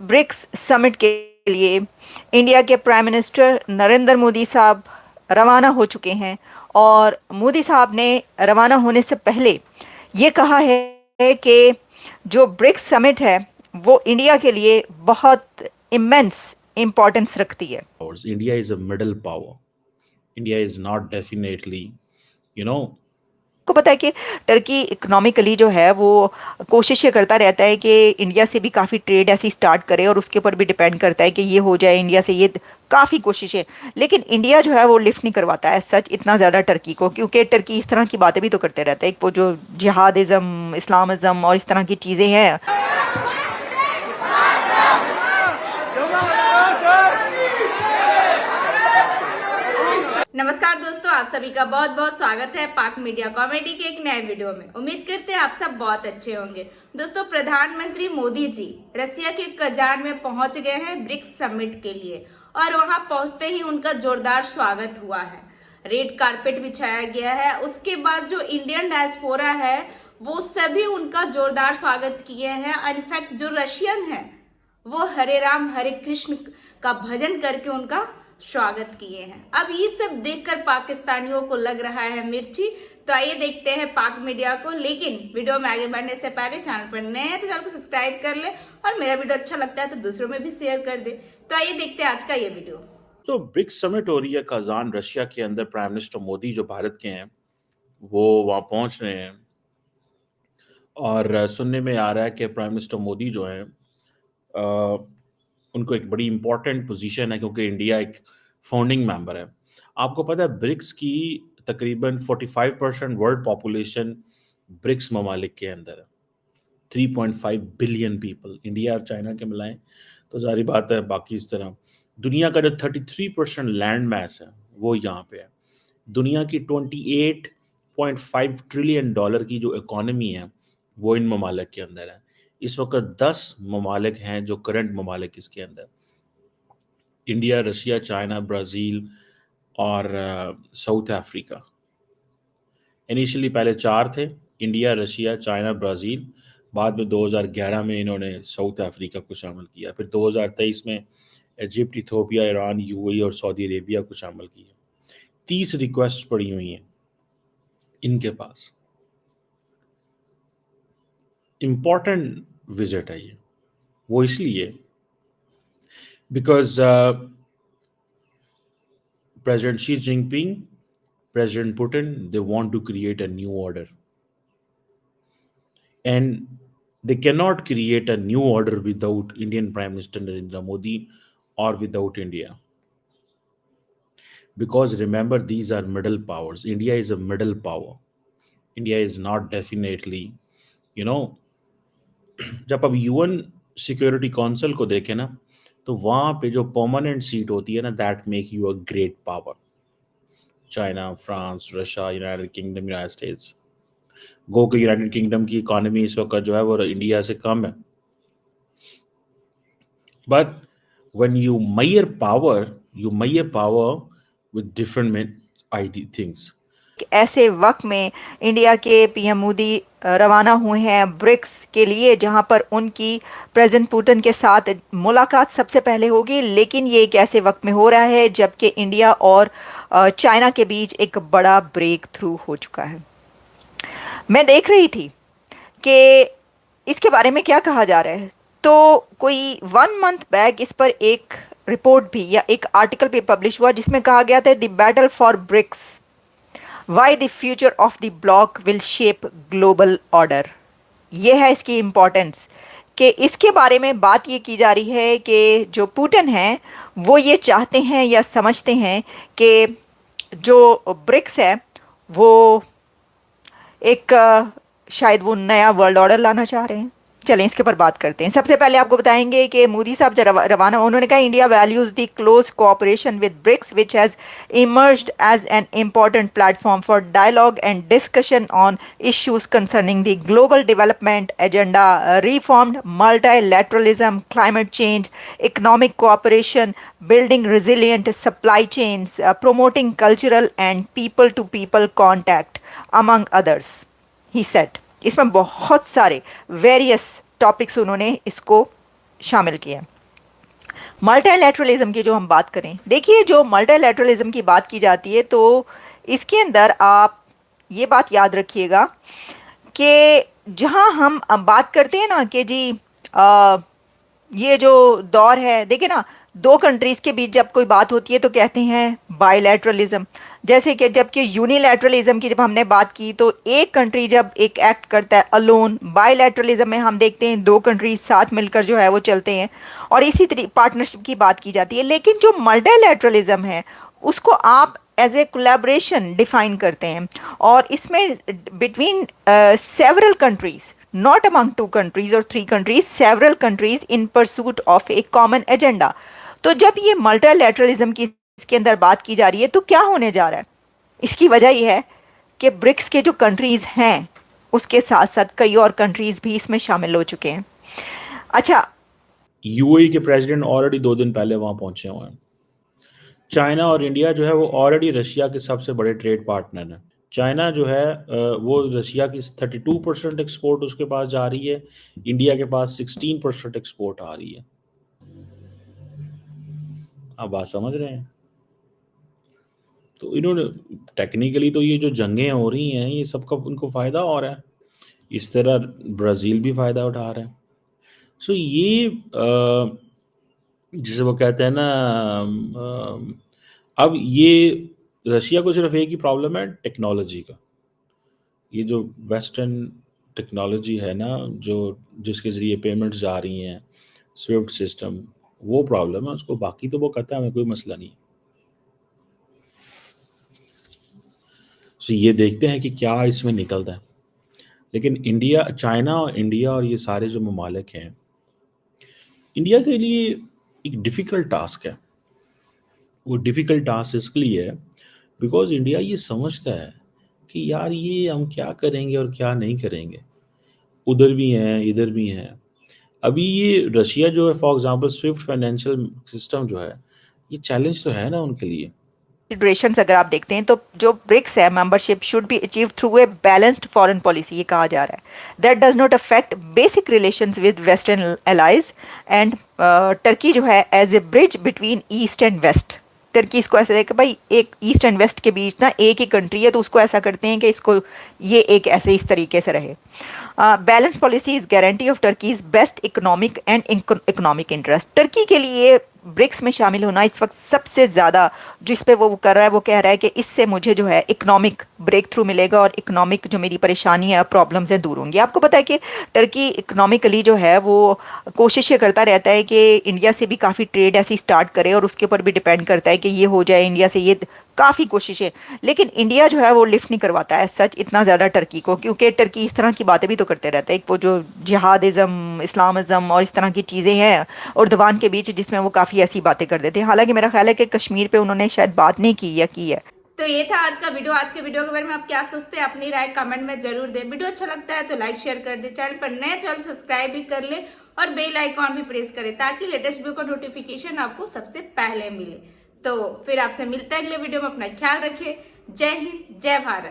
BRICS summit के लिए India के प्राइम मिनिस्टर नरेंद्र मोदी साहब रवाना हो चुके हैं और मोदी साहब ने रवाना होने से पहले ये कहा है कि जो ब्रिक्स समिट है वो इंडिया के लिए बहुत इमेंस इम्पोर्टेंस रखती है। powers. India is a middle power. India is not definitely, you know, को पता है कि टर्की इकोनॉमिकली जो है वो कोशिश ये करता रहता है कि इंडिया से भी काफ़ी ट्रेड ऐसी स्टार्ट करे और उसके ऊपर भी डिपेंड करता है कि ये हो जाए इंडिया से, ये काफ़ी कोशिशें, लेकिन इंडिया जो है वो लिफ्ट नहीं करवाता है सच इतना ज़्यादा टर्की को, क्योंकि टर्की इस तरह की बातें भी तो करते रहता है, वो जो जिहादिज़म, इस्लामिज़म और इस तरह की चीज़ें हैं। नमस्कार दोस्तों, आप सभी का बहुत बहुत स्वागत है पाक मीडिया कॉमेडी के एक नए वीडियो में। उम्मीद करते हैं आप सब बहुत अच्छे होंगे। दोस्तों, प्रधानमंत्री मोदी जी रसिया के कजान में पहुंच गए हैं ब्रिक्स समिट के लिए और वहां पहुंचते ही उनका जोरदार स्वागत हुआ है। रेड कारपेट बिछाया गया है। उसके बाद जो इंडियन डायस्पोरा है वो सभी उनका जोरदार स्वागत किए हैं। इनफैक्ट जो रशियन है वो हरे राम हरे कृष्ण का भजन करके उनका स्वागत किए हैं। अब ये सब देखकर पाकिस्तानियों को लग रहा है मिर्ची। तो आइए देखते हैं पाक मीडिया को। लेकिन वीडियो में आगे बढ़ने से पहले चैनल पर नए हैं तो चैनल को सब्सक्राइब कर ले और मेरा वीडियो अच्छा लगता है तो दूसरों में भी शेयर कर दे। तो आइए देखते हैं आज का ये वीडियो। तो ब्रिक्स समिट हो रही है कजान रशिया के अंदर। प्राइम मिनिस्टर मोदी जो भारत के हैं वो वहाँ पहुंच रहे हैं और सुनने में आ रहा है कि प्राइम मिनिस्टर मोदी जो हैं उनको एक बड़ी इंपॉर्टेंट पोजीशन है क्योंकि इंडिया एक फाउंडिंग मेंबर है। आपको पता है ब्रिक्स की तकरीबन 45% वर्ल्ड पॉपुलेशन ब्रिक्स ममालिक के अंदर है। 3.5 बिलियन पीपल इंडिया और चाइना के मिलाएं तो जारी बात है। बाकी इस तरह दुनिया का जो 33% लैंड मैस है वो यहाँ पे है। दुनिया की 28.5 ट्रिलियन डॉलर की जो इकोनॉमी है वो इन ममालिक के अंदर है। इस वक्त 10 ममालिक हैं जो करंट ममालिक इसके अंदर, इंडिया, रशिया, चाइना, ब्राज़ील और साउथ अफ्रीका। इनिशियली पहले 4 थे, इंडिया, रशिया, चाइना, ब्राज़ील। बाद में 2011 में इन्होंने साउथ अफ्रीका को शामिल किया। फिर 2023 में इजिप्ट, इथियोपिया, ईरान, यूएई और सऊदी अरेबिया को शामिल किया। 30 रिक्वेस्ट पड़ी हुई हैं इनके पास। इम्पॉर्टेंट विजिट है ये, वो इसलिए because President Xi Jinping, President Putin, they want to create a new order. And they cannot create a new order without Indian Prime Minister Narendra Modi or without India. Because remember, these are middle powers. India is a middle power. India is not definitely, you know, जब अब UN security council को देखें ना तो वहाँ पे जो permanent seat होती है ना, that make you a great power. China, France, Russia, United Kingdom, United States. गो के यूनाइटेड किंगडम की इकोनॉमी इस वक्त जो है वो इंडिया से कम है। But when you measure power with different ID things. ऐसे वक्त में इंडिया के पीएम मोदी रवाना हुए हैं ब्रिक्स के लिए, जहां पर उनकी प्रेसिडेंट पुतिन के साथ मुलाकात सबसे पहले होगी। लेकिन ये एक ऐसे वक्त में हो रहा है जबकि इंडिया और चाइना के बीच एक बड़ा ब्रेक थ्रू हो चुका है। मैं देख रही थी कि इसके बारे में क्या कहा जा रहा है। तो कोई 1 मंथ बैक इस पर एक रिपोर्ट भी या एक आर्टिकल भी पब्लिश हुआ जिसमें कहा गया था the battle for BRICS, why the future of the bloc will shape global order. ये है इसकी इम्पोर्टेंस कि इसके बारे में बात ये की जा रही है कि जो पुतिन हैं वो ये चाहते हैं या समझते हैं कि जो ब्रिक्स है वो एक शायद वो नया वर्ल्ड ऑर्डर लाना चाह रहे हैं। चलें इसके ऊपर बात करते हैं। सबसे पहले आपको बताएंगे कि मोदी साहब जब रवाना, उन्होंने कहा India values the close cooperation with BRICS which has emerged as an important platform for dialogue and discussion on issues concerning the global development agenda, reformed multilateralism, climate change, economic cooperation, building resilient supply chains, promoting cultural and people to people contact among others, he said. इसमें बहुत सारे various topics उन्होंने इसको शामिल किए। Multilateralism की जो हम बात करें, देखिए जो मल्टीलैटरलिज्म की बात की जाती है तो इसके अंदर आप ये बात याद रखिएगा कि जहां हम अब बात करते हैं ना कि जी ये जो दौर है, देखिए ना, दो कंट्रीज के बीच जब कोई बात होती है तो कहते हैं बायलैटरलिज्म। जैसे कि जबकि यूनिलैटरलिज्म की जब हमने बात की तो एक कंट्री जब एक एक्ट करता है अलोन, बायलैटरलिज्म में हम देखते हैं दो कंट्रीज साथ मिलकर जो है वो चलते हैं और इसी तरीके पार्टनरशिप की बात की जाती है। लेकिन जो मल्टीलैटरलिज्म है उसको आप एज ए कोलैबोरेशन डिफाइन करते हैं और इसमें between several countries, not among two countries or three countries, several countries in pursuit of a common agenda। तो जब ये मल्टीलैटरलिज्म की इसके अंदर बात की जा रही है तो क्या होने जा रहा है, इसकी वजह यह है कि ब्रिक्स के जो कंट्रीज हैं उसके साथ साथ कई और कंट्रीज भी इसमें शामिल हो चुके हैं। अच्छा, यूएई के प्रेसिडेंट ऑलरेडी 2 दिन पहले वहां पहुंचे हुए हैं। चाइना और इंडिया जो है वो ऑलरेडी रशिया के सबसे बड़े ट्रेड पार्टनर हैं। चाइना जो है वो रशिया की 32% एक्सपोर्ट उसके पास जा रही है, इंडिया के पास 16% एक्सपोर्ट आ रही है। आप बात समझ रहे हैं? तो इन्होंने टेक्निकली तो ये जो जंगें हो रही हैं ये सबका उनको फ़ायदा हो रहा है, इस तरह ब्राज़ील भी फ़ायदा उठा रहा है। सो ये जिसे वो कहते हैं ना, अब ये रशिया को सिर्फ एक ही प्रॉब्लम है टेक्नोलॉजी का। ये जो वेस्टर्न टेक्नोलॉजी है ना, जो जिसके ज़रिए पेमेंट्स जा रही हैं, स्विफ्ट सिस्टम, वो प्रॉब्लम है उसको। बाकी तो वो कहता है हमें कोई मसला नहीं। सो ये देखते हैं कि क्या इसमें निकलता है। लेकिन इंडिया, चाइना और इंडिया और ये सारे जो ममालिक हैं, इंडिया के लिए एक डिफ़िकल्ट टास्क है। वो डिफ़िकल्ट टास्क इसके लिए है बिकॉज़ इंडिया ये समझता है कि यार ये हम क्या करेंगे और क्या नहीं करेंगे। उधर भी हैं, इधर भी हैं। अभी ये रशिया जो है for example Swift financial system जो है, ये चैलेंज तो है ना उनके लिए। कंसिडरेशंस अगर आप देखते हैं तो जो ब्रिक्स है membership should be achieve through a balanced foreign policy, ये कहा जा रहा है। That does not affect basic relations with western allies and Turkey जो है as a bridge between east and west. Turkey इसको ऐसे देखे भाई एक ईस्ट एंड वेस्ट के बीच ना एक ही कंट्री है तो उसको ऐसा करते हैं कि इसको ये एक ऐसे इस तरीके से रहे। Balance policy is guarantee of Turkey's best economic and economic interest. Turkey के लिए ब्रिक्स में शामिल होना इस वक्त सबसे ज़्यादा जिस पे वो कर रहा है, वो कह रहा है कि इससे मुझे जो है इकोनॉमिक ब्रेक थ्रू मिलेगा और इकोनॉमिक जो मेरी परेशानी है प्रॉब्लम्स हैं दूर होंगी। आपको पता है कि टर्की इकोनॉमिकली जो है वो कोशिशें करता रहता है कि इंडिया से भी काफ़ी ट्रेड ऐसी स्टार्ट करे और उसके ऊपर भी डिपेंड करता है कि ये हो जाए इंडिया से, ये काफ़ी कोशिशें। लेकिन इंडिया जो है वो लिफ्ट नहीं करवाता है सच इतना ज़्यादा टर्की को, क्योंकि टर्की इस तरह की बातें भी तो करते रहता है। एक वो जो जिहादिज़म, इस्लामिज़म और इस तरह की चीज़ें हैं उर्दवान के बीच जिसमें वो काफ़ी ऐसी बातें कर देते हैं। हालांकि मेरा ख्याल है कि कश्मीर पे उन्होंने शायद बात नहीं की या की है। तो ये था आज का वीडियो। आज के वीडियो के बारे में आप क्या सोचते हैं, अपनी राय कमेंट में जरूर दें। वीडियो अच्छा लगता है तो लाइक शेयर कर दे, चैनल पर नए चैनल सब्सक्राइब भी कर ले और बेल आइकॉन भी प्रेस करें ताकि लेटेस्ट वीडियो का नोटिफिकेशन आपको सबसे पहले मिले। तो फिर आपसे मिलता है अगले वीडियो में। अपना ख्याल रखें। जय हिंद, जय भारत।